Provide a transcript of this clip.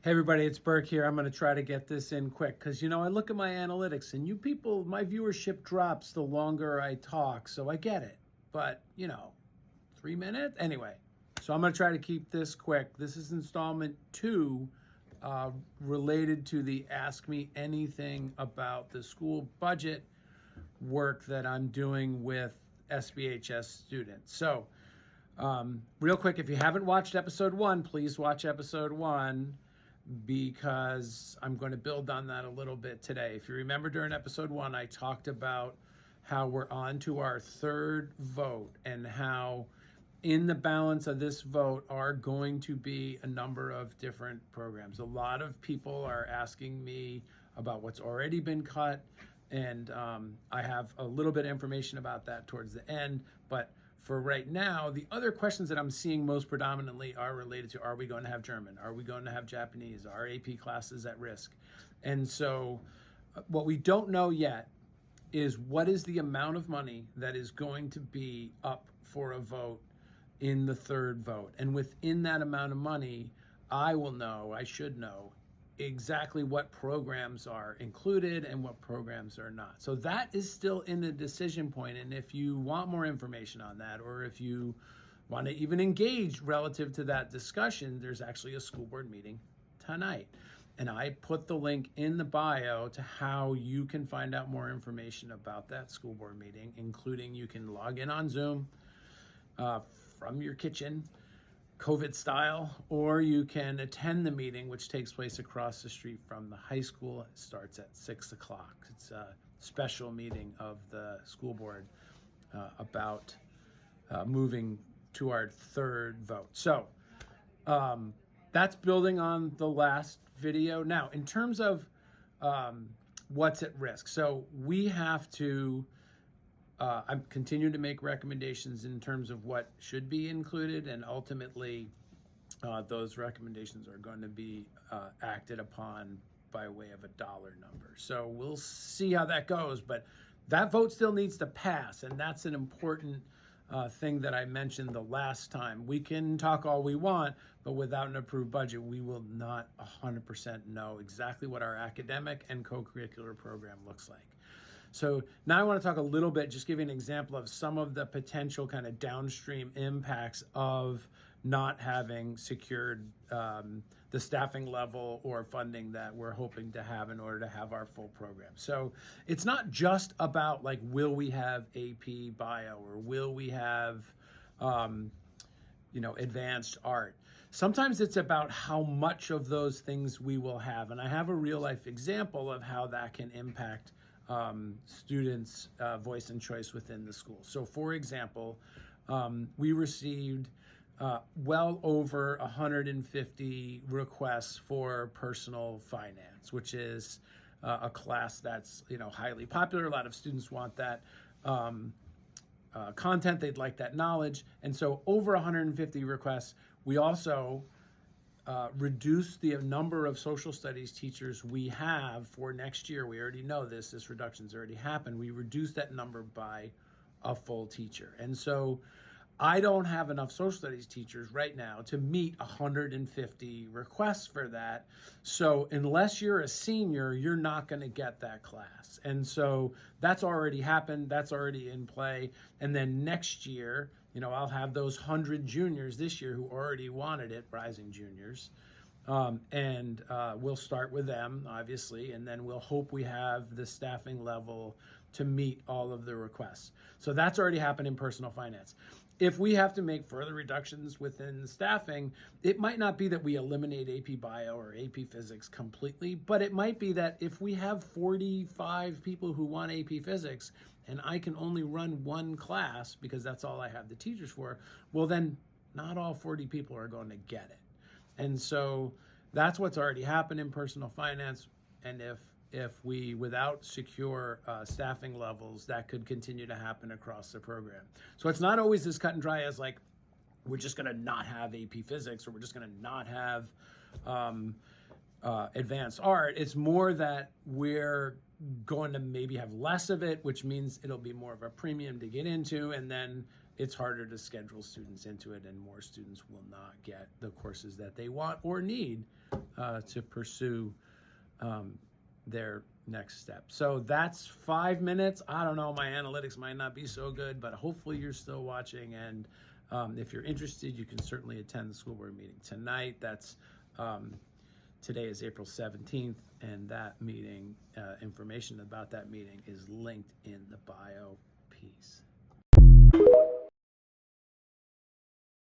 Hey everybody, it's Burke here. I'm going to try to get this in quick because, I look at my analytics and you people, my viewership drops the longer I talk. So I get it. But, 3 minutes? Anyway, so I'm going to try to keep this quick. This is installment 2 related to the Ask Me Anything about the school budget work that I'm doing with SBHS students. So, real quick, if you haven't watched episode 1, please watch episode 1. Because I'm going to build on that a little bit today. If you remember during episode 1, I talked about how we're on to our third vote and how in the balance of this vote are going to be a number of different programs. A lot of people are asking me about what's already been cut, and I have a little bit of information about that towards the end, but for right now, the other questions that I'm seeing most predominantly are related to, are we going to have German? Are we going to have Japanese? Are AP classes at risk? And so what we don't know yet is what is the amount of money that is going to be up for a vote in the third vote. And within that amount of money, I should know exactly what programs are included and what programs are not. So that is still in the decision point. And if you want more information on that, or if you want to even engage relative to that discussion, there's actually a school board meeting tonight. And I put the link in the bio to how you can find out more information about that school board meeting, including you can log in on Zoom from your kitchen, COVID style, or you can attend the meeting, which takes place across the street from the high school. It starts at 6 o'clock. It's a special meeting of the school board about moving to our third vote. So that's building on the last video. Now, in terms of what's at risk, so we have to I'm continuing to make recommendations in terms of what should be included, and ultimately those recommendations are going to be acted upon by way of a dollar number. So we'll see how that goes, but that vote still needs to pass, and that's an important thing that I mentioned the last time. We can talk all we want, but without an approved budget, we will not 100% know exactly what our academic and co-curricular program looks like. So now I want to talk a little bit, just give you an example of some of the potential kind of downstream impacts of not having secured the staffing level or funding that we're hoping to have in order to have our full program. So it's not just about like, will we have AP Bio or will we have advanced art. Sometimes it's about how much of those things we will have. And I have a real life example of how that can impact students' voice and choice within the school. So for example, we received well over 150 requests for personal finance, which is a class that's highly popular. A lot of students want that content, they'd like that knowledge. And so over 150 requests. We also reduce the number of social studies teachers we have for next year. We already know this reduction's already happened. We reduced that number by a full teacher. And so I don't have enough social studies teachers right now to meet 150 requests for that. So unless you're a senior, you're not going to get that class. And so that's already happened. That's already in play. And then next year, I'll have those 100 juniors this year who already wanted it, rising juniors. And we'll start with them, obviously, and then we'll hope we have the staffing level to meet all of the requests. So that's already happened in personal finance. If we have to make further reductions within staffing, it might not be that we eliminate AP Bio or AP Physics completely, but it might be that if we have 45 people who want AP Physics and I can only run one class because that's all I have the teachers for, well then not all 40 people are going to get it. And so that's what's already happened in personal finance. And if we, without secure staffing levels, that could continue to happen across the program. So it's not always as cut and dry as like, we're just going to not have AP Physics or we're just going to not have advanced art. It's more that we're going to maybe have less of it, which means it'll be more of a premium to get into. And then it's harder to schedule students into it, and more students will not get the courses that they want or need to pursue their next step. So that's 5 minutes. I don't know, my analytics might not be so good, but hopefully you're still watching. And if you're interested, you can certainly attend the school board meeting tonight. That's today is April 17th, and that meeting, information about that meeting is linked in the bio piece.